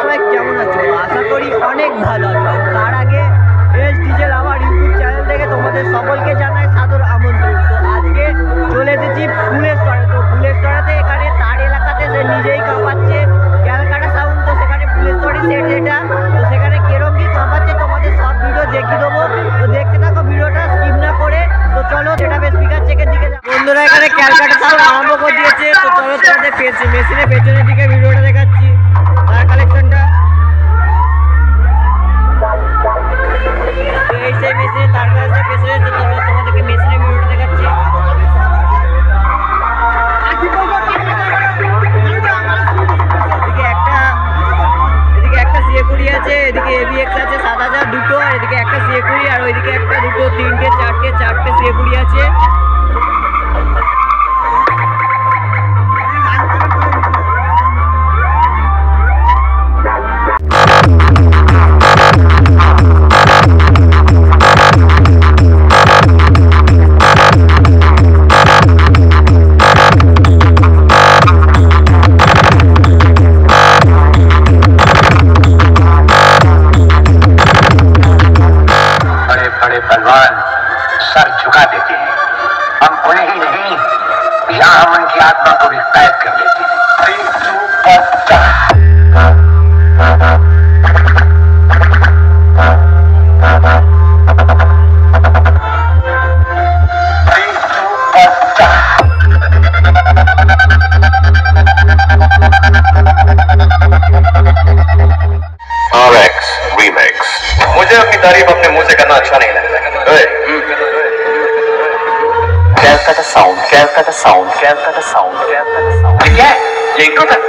সবাই কেমন আছো? আশা করি অনেক ভালো আছো। তার আগে এস ডিজেল আমার ইউটিউব চ্যানেল থেকে তোমাদের সকলকে জানাই সাদর আমন্ত্রণ। তো আজকে চলে এসেছি ফুলেশ্বরে। তো ফুলেশ্বরাতে এখানে তার এলাকাতে সে নিজেই কাঁপাচ্ছে ক্যালকাটা সাউন্ড। তো সেখানে ফুলেশ্বরই সেট যেটা, তো সেখানে কেরম কি কাঁপাচ্ছে তোমাদের সব ভিডিও দেখিয়ে দেবো। তো দেখতে থাকো ভিডিওটা স্কিপ না করে। তো চলো সেটা স্পিকার চেকের দিকে যাও। বন্ধুরা এখানে ক্যালকাটা সাউন্ড আরম্ভ করে দিয়েছে। তো চলো তোমাদের মেশিনের পেছনের দিকে ভিডিওটা দেখাচ্ছি তার কালেকশনটা। তো এই সেই মেশিনে তার কালেকশন পেছনে। তো চলো তোমাদেরকে মেশিনের ভিডিওটা দেখাচ্ছি। এদিকে একটা সিএকুড়ি আছে, এদিকে এভিএক্স আছে 7000 দুটো, আর এদিকে একটা সিএকুড়ি, আর ওইদিকে একটা দুটো তিনটে চারটে সিএকুড়ি আছে। पहलवान सर झुका देते हैं, हम उन्हें ही नहीं यहाँ हम उनकी आत्मा को भी कैद कर लेते हैं। मुझे अपनी तारीफ अपने मुंह से करना अच्छा नहीं लगता। Calcutta sound, Calcutta sound, Calcutta sound, Calcutta sound. क्या है? ये इंट्रो था।